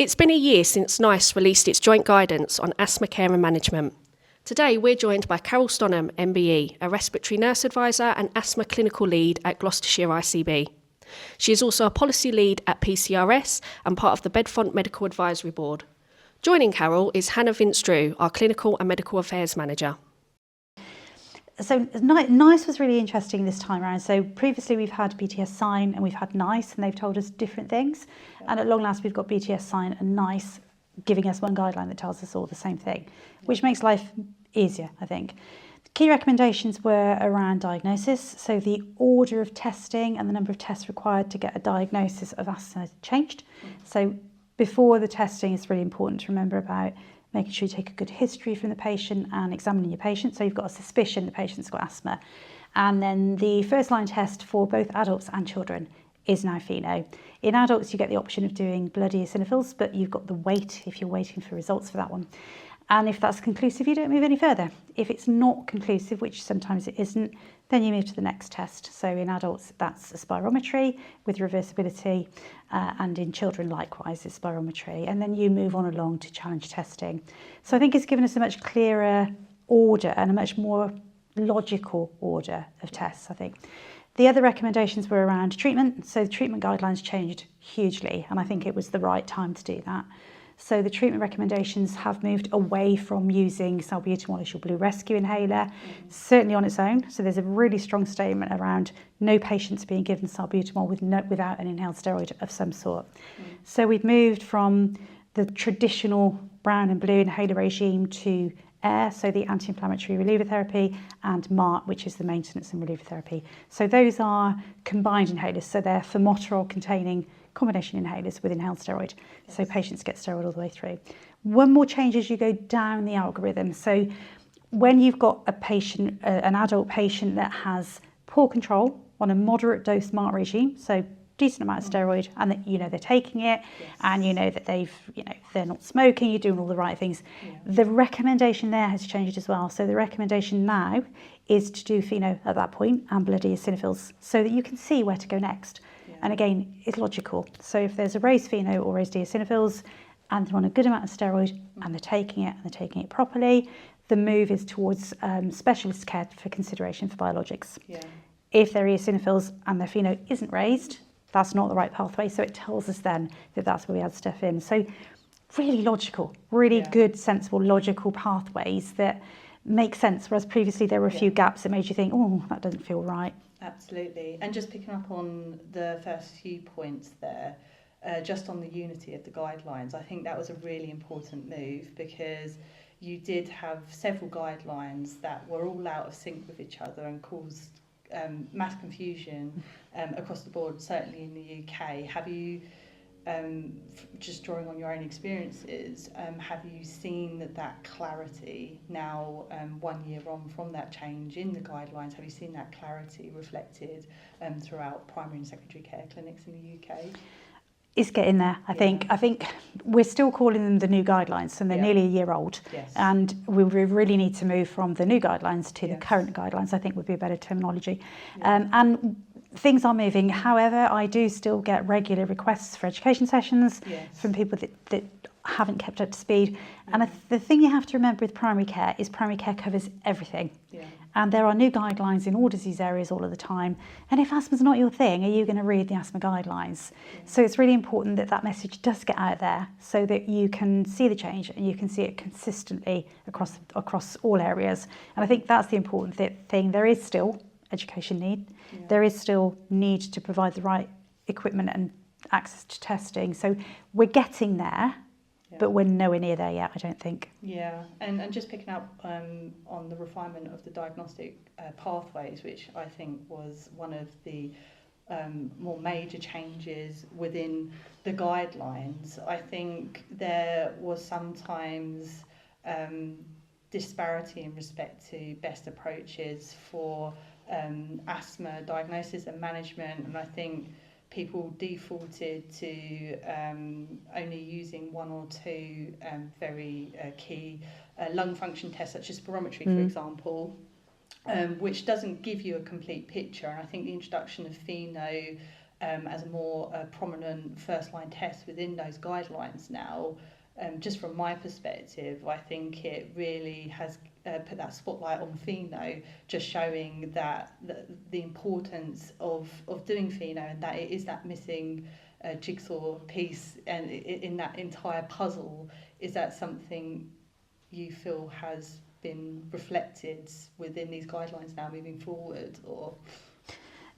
It's been a year since NICE released its joint guidance on asthma care and management. Today we're joined by Carol Stonham, MBE, a respiratory nurse advisor and asthma clinical lead at Gloucestershire ICB. She is also a policy lead at PCRS and part of the Bedfont Medical Advisory Board. Joining Carol is Hannah Vince-Drew, our Clinical and Medical Affairs Manager. So NICE was really interesting this time around. So previously we've had BTS sign and we've had NICE and they've told us different things. And at long last we've got BTS sign and NICE giving us one guideline that tells us all the same thing, which makes life easier, I think. The key recommendations were around diagnosis. So the order of testing and the number of tests required to get a diagnosis of asthma changed. So before the testing, it's really important to remember about making sure you take a good history from the patient and examining your patient. So you've got a suspicion the patient's got asthma. And then the first line test for both adults and children is now FeNO. In adults, you get the option of doing blood eosinophils, but you've got the wait if you're waiting for results for that one. And if that's conclusive, you don't move any further. If it's not conclusive, which sometimes it isn't, then you move to the next test. So in adults, that's a spirometry with reversibility, and in children, likewise, it's spirometry. And then you move on along to challenge testing. So I think it's given us a much clearer order and a much more logical order of tests, I think. The other recommendations were around treatment. So the treatment guidelines changed hugely, and I think it was the right time to do that. So the treatment recommendations have moved away from using salbutamol as your blue rescue inhaler, certainly on its own. So there's a really strong statement around no patients being given salbutamol without an inhaled steroid of some sort. So we've moved from the traditional brown and blue inhaler regime to AIR, so the anti-inflammatory reliever therapy, and MART, which is the maintenance and reliever therapy. So those are combined inhalers, so they're formoterol containing combination inhalers with inhaled steroid. Yes. So patients get steroid all the way through. One more change as you go down the algorithm. So when you've got a patient, an adult patient that has poor control on a moderate dose MART regime, so decent amount of steroid, and that they're taking it, yes, and that they're not smoking, you're doing all the right things. Yeah. The recommendation there has changed as well. So the recommendation now is to do FeNO at that point and blood eosinophils so that you can see where to go next. Yeah. And again, it's logical. So if there's a raised FeNO or raised eosinophils and they're on a good amount of steroid and they're taking it properly, the move is towards specialist care for consideration for biologics. Yeah. If their eosinophils and their FeNO isn't raised, that's not the right pathway, so it tells us then that that's where we add stuff in. So really logical, really good, sensible, logical pathways that make sense, whereas previously there were a few gaps that made you think, oh, that doesn't feel right. Absolutely. And just picking up on the first few points there, just on the unity of the guidelines, I think that was a really important move because you did have several guidelines that were all out of sync with each other and caused mass confusion across the board, certainly in the UK. Have you, just drawing on your own experiences, have you seen that clarity now, 1 year on from that change in the guidelines, have you seen that clarity reflected throughout primary and secondary care clinics in the UK? It's getting there, I think. I think we're still calling them the new guidelines, and they're nearly a year old. Yes. And we really need to move from the new guidelines to the current guidelines, I think would be a better terminology. And things are moving. However, I do still get regular requests for education sessions from people that haven't kept up to speed. And the thing you have to remember with primary care is primary care covers everything. Yeah. And there are new guidelines in all disease areas all of the time. And if asthma's not your thing, are you going to read the asthma guidelines? Yeah. So it's really important that that message does get out there so that you can see the change and you can see it consistently across all areas. And I think that's the important thing. There is still education need. Yeah. There is still need to provide the right equipment and access to testing. So we're getting there. Yeah. But we're nowhere near there yet, I don't think. Yeah, and just picking up on the refinement of the diagnostic pathways, which I think was one of the more major changes within the guidelines. I think there was sometimes disparity in respect to best approaches for asthma diagnosis and management, and I think people defaulted to only using one or two very key lung function tests, such as spirometry, for example, which doesn't give you a complete picture. And I think the introduction of FeNO as a more prominent first-line test within those guidelines now, just from my perspective, I think it really has put that spotlight on FeNO, just showing that the importance of doing FeNO, and that it is that missing jigsaw piece, and in that entire puzzle. Is that something you feel has been reflected within these guidelines now moving forward, or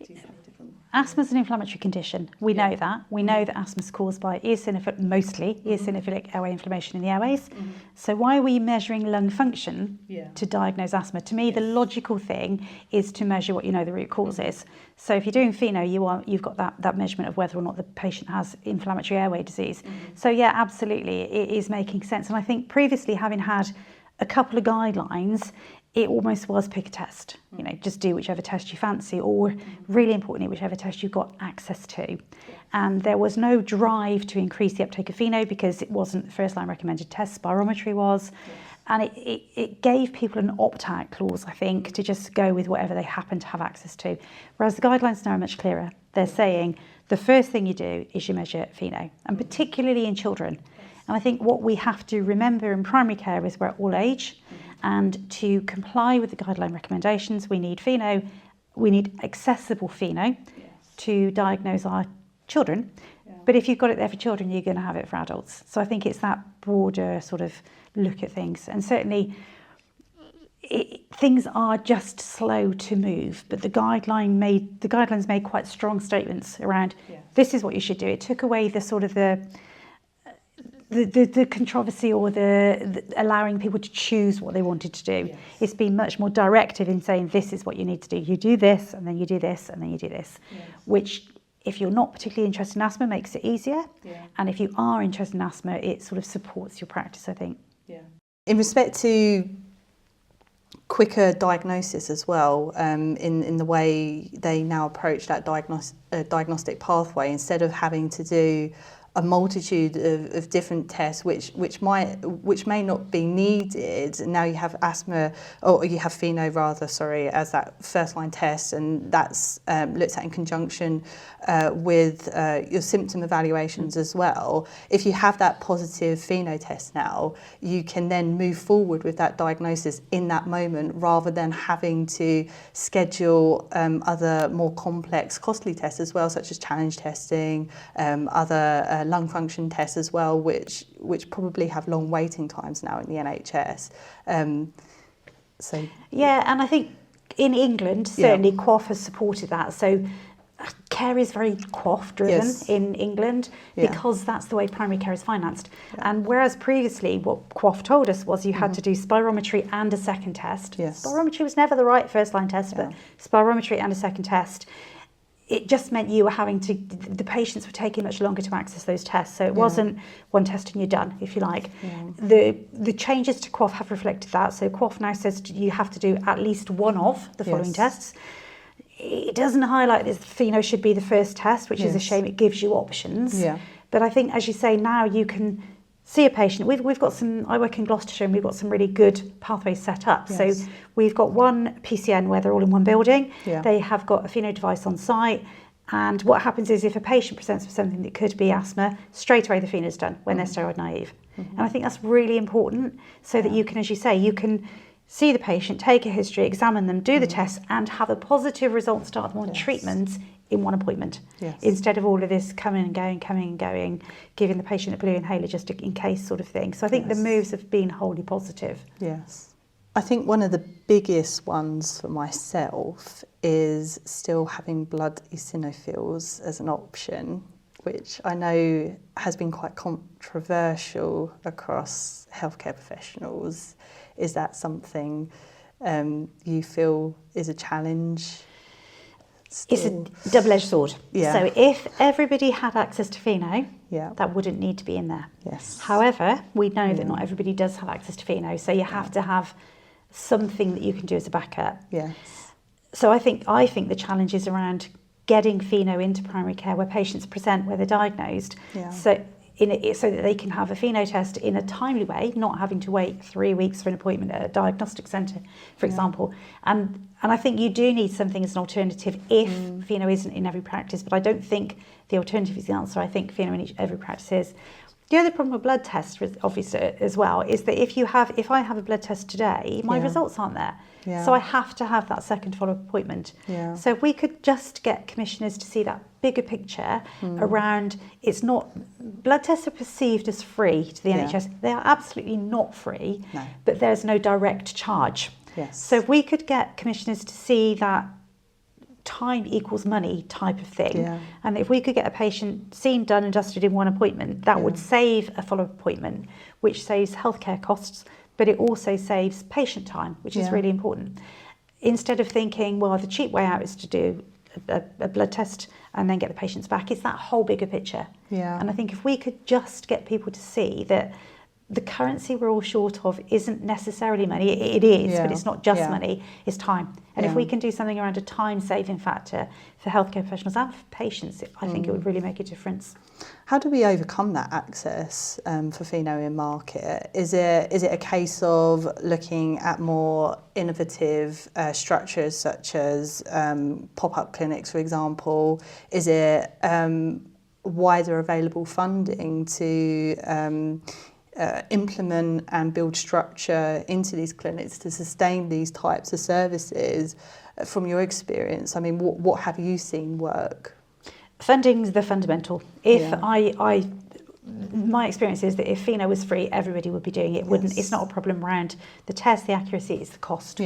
do you have a different? Asthma is an inflammatory condition. We know that. We know that asthma is caused by eosinophilic airway inflammation in the airways. So why are we measuring lung function to diagnose asthma? To me, the logical thing is to measure what you know the root cause is. So if you're doing FeNO, you've got that measurement of whether or not the patient has inflammatory airway disease. So yeah, absolutely, it is making sense. And I think previously, having had a couple of guidelines, it almost was pick a test, just do whichever test you fancy, or really importantly, whichever test you've got access to. And there was no drive to increase the uptake of FeNO because it wasn't the first line recommended test, spirometry was. And it gave people an opt-out clause, I think, to just go with whatever they happen to have access to. Whereas the guidelines now are much clearer. They're saying the first thing you do is you measure FeNO, and particularly in children. And I think what we have to remember in primary care is we're at all age. And to comply with the guideline recommendations, we need FeNO, we need accessible FeNO to diagnose our children. But if you've got it there for children, you're going to have it for adults. So I think it's that broader sort of look at things. And certainly things are just slow to move, but the guidelines made quite strong statements around this is what you should do. It took away the sort of the controversy or the allowing people to choose what they wanted to do. It's been much more directive in saying this is what you need to do. You do this, and then you do this, and then you do this, which if you're not particularly interested in asthma makes it easier. And if you are interested in asthma, it sort of supports your practice, I think. In respect to quicker diagnosis as well, in the way they now approach that diagnostic pathway, instead of having to do a multitude of different tests which may not be needed. Now you have asthma, or you have FeNO rather, as that first line test, and that's looked at in conjunction with your symptom evaluations as well. If you have that positive FeNO test now, you can then move forward with that diagnosis in that moment, rather than having to schedule other more complex, costly tests as well, such as challenge testing, other lung function tests as well, which probably have long waiting times now in the NHS. And I think in England, certainly QoF has supported that. So care is very QoF driven in England, because that's the way primary care is financed. And whereas previously what QoF told us was you had to do spirometry and a second test. Spirometry was never the right first line test, but spirometry and a second test, it just meant you were the patients were taking much longer to access those tests. So it wasn't one test and you're done, if you like. The changes to QoF have reflected that. So QoF now says you have to do at least one of the following tests. It doesn't highlight that FeNO should be the first test, which is a shame. It gives you options. But I think, as you say, now you can see a patient. We've got some, I work in Gloucestershire, and we've got some really good pathways set up. So we've got one PCN where they're all in one building. They have got a FeNO device on site. And what happens is if a patient presents with something that could be asthma, straight away the FeNO is done when they're steroid naive. And I think that's really important, so that you can, as you say, you can see the patient, take a history, examine them, do the tests, and have a positive result, start them on treatment in one appointment, instead of all of this coming and going, giving the patient a blue inhaler just in case sort of thing. So I think the moves have been wholly positive. I think one of the biggest ones for myself is still having blood eosinophils as an option, which I know has been quite controversial across healthcare professionals. Is that something you feel is a challenge? Still? It's a double-edged sword. Yeah. So if everybody had access to FeNO, that wouldn't need to be in there. However, we know that not everybody does have access to FeNO, so you have to have something that you can do as a backup. So I think the challenge is around getting FeNO into primary care where patients present, where they're diagnosed. So so that they can have a FeNO test in a timely way, not having to wait 3 weeks for an appointment at a diagnostic centre, for example. And I think you do need something as an alternative if FeNO isn't in every practice, but I don't think the alternative is the answer. I think FeNO in every practice is. The other problem with blood tests, obviously, as well, is that if I have a blood test today, my results aren't there. Yeah. So I have to have that second follow-up appointment. Yeah. So if we could just get commissioners to see that bigger picture around, it's not, blood tests are perceived as free to the NHS. They are absolutely not free, but there's no direct charge. Yes. So if we could get commissioners to see that time equals money type of thing, and if we could get a patient seen, done and dusted in one appointment, that would save a follow-up appointment, which saves healthcare costs, but it also saves patient time, which is really important. Instead of thinking, well, the cheap way out is to do a blood test and then get the patients back, it's that whole bigger picture. And I think if we could just get people to see that the currency we're all short of isn't necessarily money, it is, but it's not just money, it's time. And if we can do something around a time-saving factor for healthcare professionals and for patients, I think it would really make a difference. How do we overcome that access for FeNO in market? Is it a case of looking at more innovative structures such as pop-up clinics, for example? Is it wider available funding to implement and build structure into these clinics to sustain these types of services? From your experience, I mean, what have you seen work? Funding's the fundamental. My experience is that if FeNO was free, everybody would be doing it. It's not a problem around the test, the accuracy, it's the cost.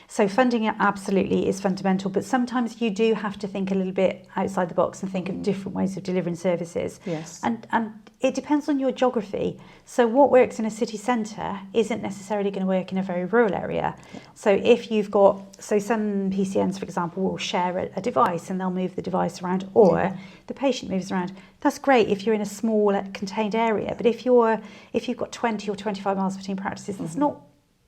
So funding absolutely is fundamental, but sometimes you do have to think a little bit outside the box and think of different ways of delivering services. And it depends on your geography. So what works in a city centre isn't necessarily going to work in a very rural area. So if you've got, some PCNs, for example, will share a device and they'll move the device around, or the patient moves around. That's great if you're in a small contained area, but if you've got 20 or 25 miles between practices, that's not.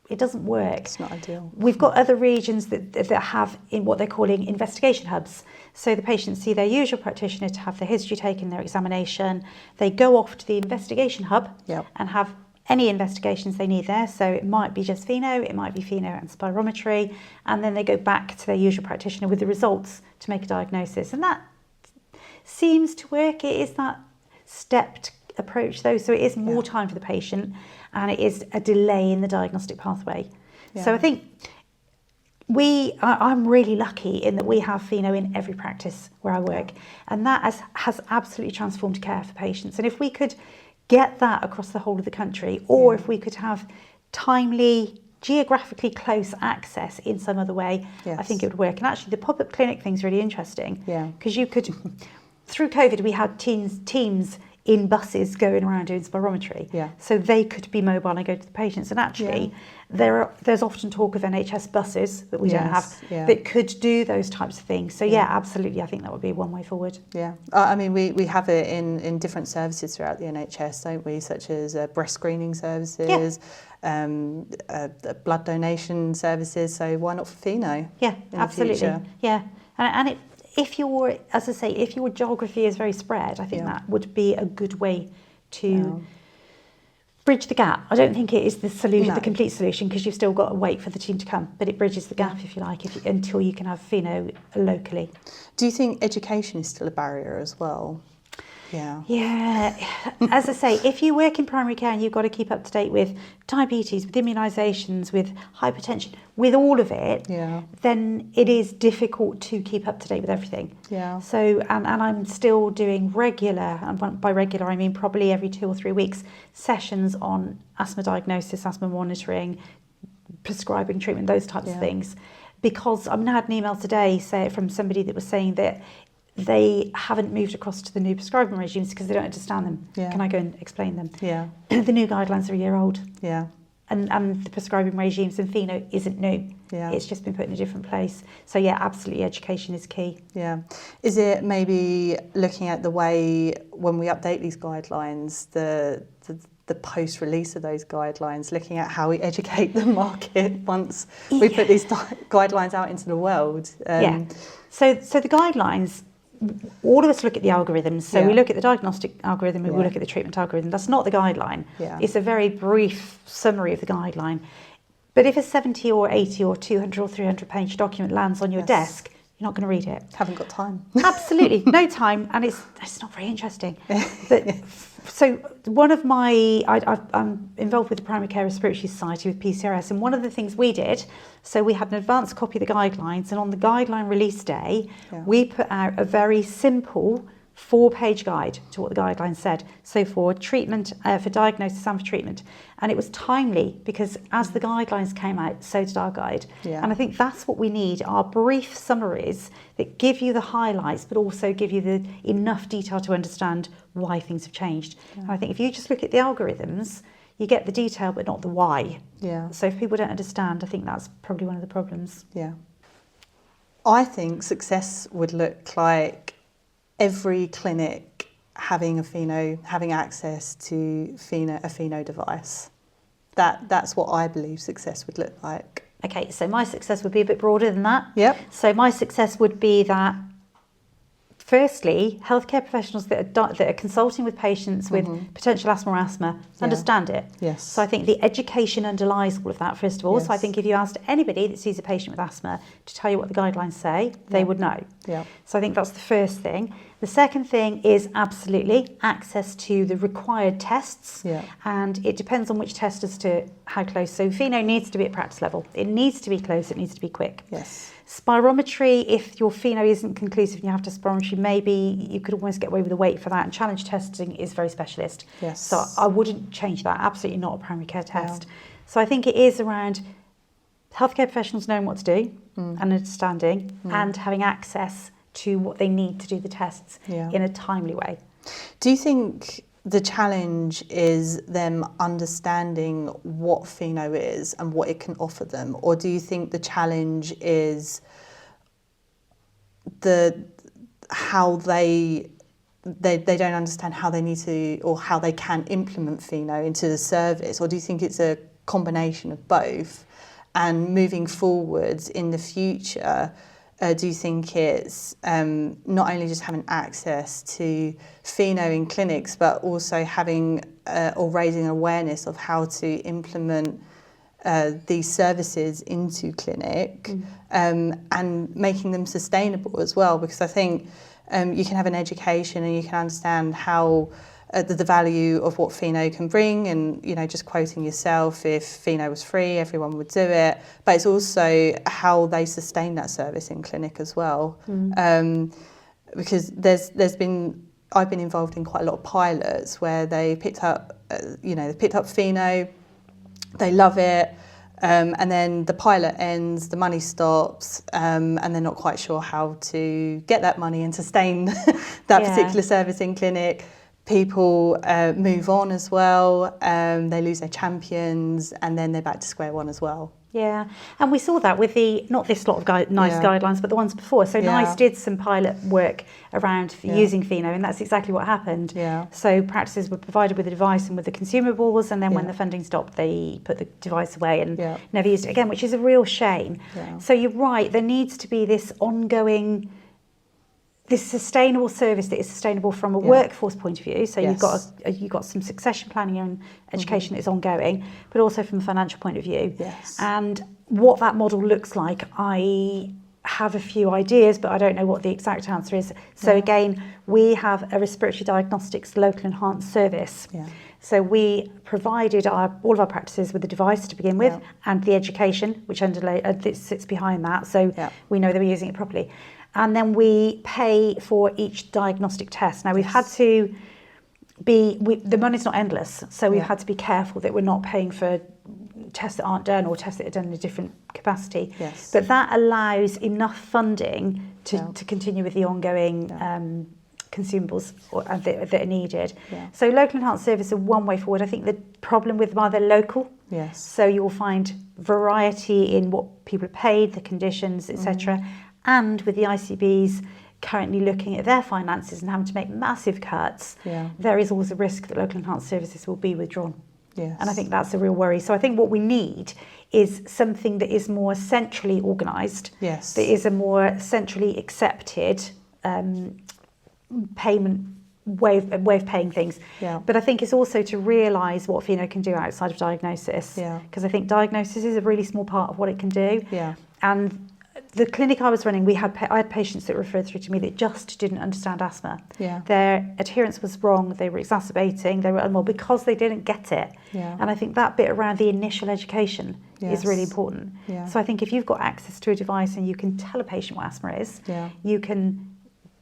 It doesn't work. It's not ideal. We've got other regions that have in what they're calling investigation hubs. So the patients see their usual practitioner to have their history taken, their examination. They go off to the investigation hub and have any investigations they need there. So it might be just FeNO, it might be FeNO and spirometry, and then they go back to their usual practitioner with the results to make a diagnosis. And that seems to work. It is that stepped approach though, so it is more time for the patient and it is a delay in the diagnostic pathway. So I think I'm really lucky in that we have FeNO in every practice where I work, and that has absolutely transformed care for patients. And if we could get that across the whole of the country, or if we could have timely, geographically close access in some other way, I think it would work. And actually the pop-up clinic thing's really interesting, because you could, through COVID, we had teams in buses going around doing spirometry, so they could be mobile and go to the patients. And actually, there's often talk of NHS buses that we don't have that could do those types of things. So absolutely, I think that would be one way forward. I mean, we have it in different services throughout the NHS, don't we? Such as breast screening services, blood donation services. So why not for FeNO? Absolutely. And if your geography is very spread, I think that would be a good way to bridge the gap. I don't think it is the solution, the complete solution, because you've still got to wait for the team to come, but it bridges the gap, if you like, until you can have FeNO locally. Do you think education is still a barrier as well? As I say, if you work in primary care and you've got to keep up to date with diabetes, with immunisations, with hypertension, with all of it, then it is difficult to keep up to date with everything. So, and I'm still doing regular, and by regular I mean probably every 2 or 3 weeks, sessions on asthma diagnosis, asthma monitoring, prescribing treatment, those types of things. Because I had an email today from somebody that was saying that they haven't moved across to the new prescribing regimes because they don't understand them. Can I go and explain them? The new guidelines are a year old. And the prescribing regimes in FeNO isn't new. It's just been put in a different place. So absolutely, education is key. Is it maybe looking at the way when we update these guidelines, the post-release of those guidelines, looking at how we educate the market once we put these guidelines out into the world? So the guidelines, all of us look at the algorithms. So Yeah. we look at the diagnostic algorithm and we Yeah. look at the treatment algorithm. That's not the guideline. Yeah. It's a very brief summary of the guideline. But if a 70 or 80 or 200 or 300 page document lands on your Yes. desk, you're not going to read it. Haven't got time. Absolutely, no time, and it's not very interesting. But, so one of I'm involved with the Primary Care Respiratory Society with PCRS, and one of the things we did, so we had an advanced copy of the guidelines, and on the guideline release day, Yeah. we put out a very simple 4-page guide to what the guidelines said. So for treatment, for diagnosis and for treatment. And it was timely because as the guidelines came out, so did our guide. Yeah. And I think that's what we need, are brief summaries that give you the highlights, but also give you the enough detail to understand why things have changed. Yeah. And I think if you just look at the algorithms, you get the detail, but not the why. Yeah. So if people don't understand, I think that's probably one of the problems. Yeah. I think success would look like every clinic having access to a FeNO device. That's what I believe success would look like. Okay, so my success would be a bit broader than that. Yep. So my success would be that, firstly, healthcare professionals that are consulting with patients with potential asthma or asthma understand it. Yes. So I think the education underlies all of that, first of all. So I Yes. think if you asked anybody that sees a patient with asthma to tell you what the guidelines say, they Yeah. would know. Yeah. So I think that's the first thing. The second thing is absolutely access to the required tests. Yeah. And it depends on which test as to how close. So FeNO needs to be at practice level. It needs to be close, it needs to be quick. Yes. Spirometry, if your FeNO isn't conclusive and you have to spirometry, maybe you could almost get away with a wait for that. And challenge testing is very specialist. Yes. So I wouldn't change that. Absolutely not a primary care test. So I think it is around healthcare professionals knowing what to do and understanding and having access to what they need to do the tests in a timely way. Do you think the challenge is them understanding what FeNO is and what it can offer them? Or do you think the challenge is how they don't understand how they need to or how they can implement FeNO into the service? Or do you think it's a combination of both? And moving forwards in the future, do you think it's not only just having access to FeNO in clinics, but also having or raising awareness of how to implement these services into clinic and making them sustainable as well? Because I think you can have an education and you can understand how the value of what FeNO can bring, and just quoting yourself, if FeNO was free, everyone would do it. But it's also how they sustain that service in clinic as well, because I've been involved in quite a lot of pilots where they picked up FeNO, they love it. And then the pilot ends, the money stops, and they're not quite sure how to get that money and sustain that particular service in clinic. People move on as well, they lose their champions, and then they're back to square one as well. Yeah, and we saw that with not this lot of guidelines, but the ones before. So NICE did some pilot work around using FeNO, and that's exactly what happened. Yeah. So practices were provided with a device and with the consumables, and then when the funding stopped, they put the device away and never used it again, which is a real shame. Yeah. So you're right, there needs to be this ongoing, this sustainable service that is sustainable from a workforce point of view. So you've got some succession planning and education that is ongoing, but also from a financial point of view. Yes. And what that model looks like, I have a few ideas, but I don't know what the exact answer is. So again, we have a respiratory diagnostics local enhanced service. Yeah. So we provided all of our practices with a device to begin with, and the education, which sits behind that. So we know they were using it properly. And then we pay for each diagnostic test. Now, we've had to the money's not endless, so we've had to be careful that we're not paying for tests that aren't done or tests that are done in a different capacity. Yes. But that allows enough funding to continue with the ongoing consumables that are needed. Yeah. So local enhanced service are one way forward. I think the problem with them are they're local. Yes. So you will find variety in what people are paid, the conditions, etc. And with the ICBs currently looking at their finances and having to make massive cuts, there is always a risk that local enhanced services will be withdrawn. Yes. And I think that's a real worry. So I think what we need is something that is more centrally organised, that is a more centrally accepted payment way of paying things. Yeah. But I think it's also to realise what FeNO can do outside of diagnosis. Yeah. Because I think diagnosis is a really small part of what it can do. Yeah. And the clinic I was running, I had patients that referred through to me that just didn't understand asthma. Yeah. Their adherence was wrong, they were exacerbating, they were unwell because they didn't get it. Yeah. And I think that bit around the initial education is really important. Yeah. So I think if you've got access to a device and you can tell a patient what asthma is, Yeah. you can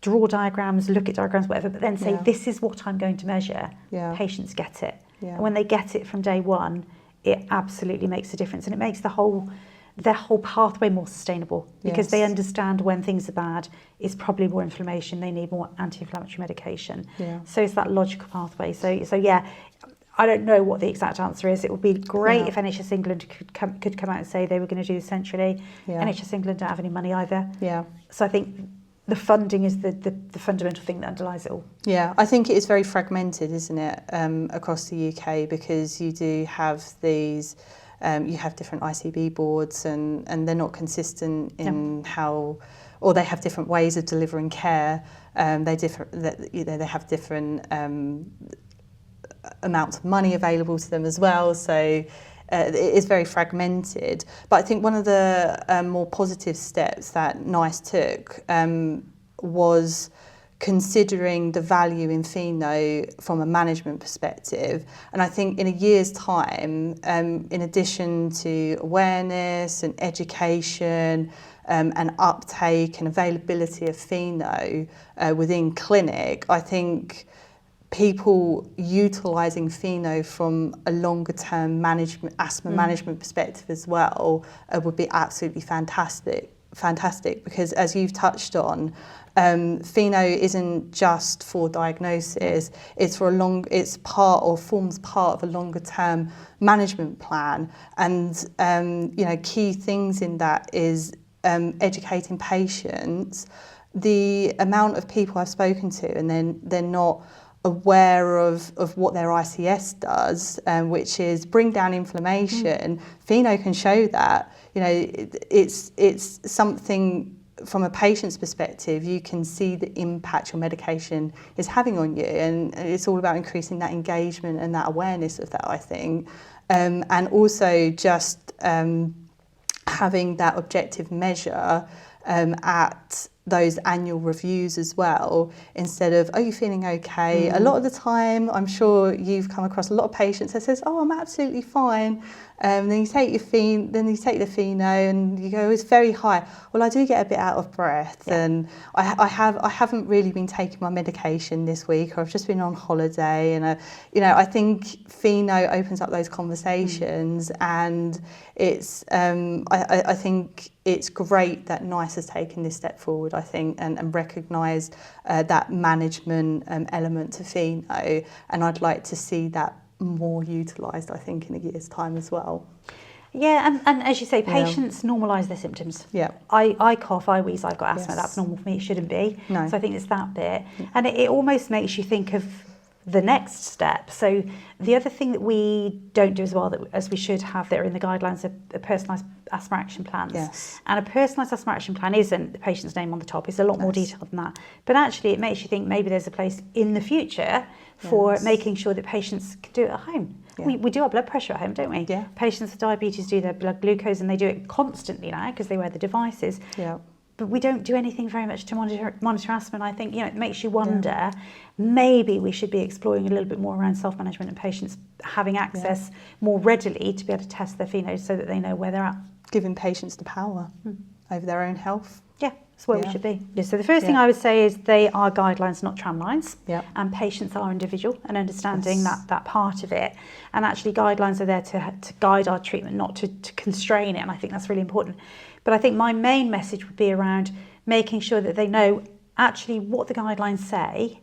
draw diagrams, look at diagrams, whatever, but then say, Yeah. this is what I'm going to measure. Yeah. Patients get it. Yeah. And when they get it from day one, it absolutely makes a difference. And it makes their whole pathway more sustainable because they Yes. understand when things are bad, it's probably more inflammation, they need more anti-inflammatory medication. Yeah. So it's that logical pathway. So yeah, I don't know what the exact answer is. It would be great Yeah. if NHS England could come out and say they were going to do this centrally. Yeah. NHS England don't have any money either. Yeah. So I think the funding is the fundamental thing that underlies it all. Yeah, I think it is very fragmented, isn't it, across the UK, because you do have these, you have different ICB boards and they're not consistent in how, or they have different ways of delivering care. They have different amounts of money available to them as well. So it is very fragmented. But I think one of the more positive steps that NICE took was considering the value in FeNO from a management perspective. And I think in a year's time, in addition to awareness and education and uptake and availability of FeNO within clinic, I think people utilising FeNO from a longer term asthma management perspective as well would be absolutely fantastic, because as you've touched on, FeNO isn't just for diagnosis, it's forms part of a longer term management plan. And key things in that is educating patients. The amount of people I've spoken to and then they're not aware of what their ICS does, which is bring down inflammation. FeNO can show that. It's something from a patient's perspective, you can see the impact your medication is having on you, and it's all about increasing that engagement and that awareness of that, I think. And also just having that objective measure at those annual reviews as well, instead of, are you feeling okay? A lot of the time, I'm sure you've come across a lot of patients that says, oh, I'm absolutely fine. Then you take the FeNO and you go, it's very high. Well, I do get a bit out of breath, and I haven't really been taking my medication this week, or I've just been on holiday. And I think FeNO opens up those conversations, and it's I think it's great that NICE has taken this step forward, I think, and recognised that management element to FeNO, and I'd like to see that more utilised, I think, in a year's time as well. Yeah, and as you say, patients normalise their symptoms. Yeah. I cough, I wheeze, I've got asthma, Yes. that's normal for me, it shouldn't be. No. So I think it's that bit. And it almost makes you think of the next step. So the other thing that we don't do as well, as we should have that are in the guidelines, are personalised asthma action plans. Yes. And a personalised asthma action plan isn't the patient's name on the top, it's a lot more Yes. detailed than that. But actually it makes you think maybe there's a place in the future for Yes. making sure that patients can do it at home. Yeah. We do our blood pressure at home, don't we? Yeah. Patients with diabetes do their blood glucose, and they do it constantly now because they wear the devices. Yeah. But we don't do anything very much to monitor asthma, and I think it makes you wonder, maybe we should be exploring a little bit more around self-management and patients having access more readily to be able to test their FeNO so that they know where they're at. Giving patients the power over their own health. Yeah, that's where we Yeah. should be. Yeah, so the first thing I would say is they are guidelines, not tramlines. Yeah. And patients are individual, and understanding Yes. that part of it. And actually guidelines are there to guide our treatment, not to constrain it. And I think that's really important. But I think my main message would be around making sure that they know actually what the guidelines say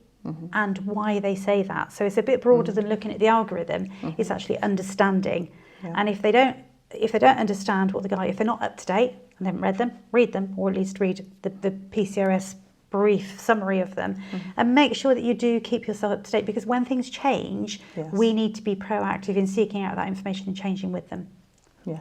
and why they say that. So it's a bit broader than looking at the algorithm. It's actually understanding. Yeah. And if they don't understand what if they're not up to date and they haven't read them, read them, or at least read the PCRS brief summary of them, and make sure that you do keep yourself up to date, because when things change, Yes. we need to be proactive in seeking out that information and changing with them. Yeah.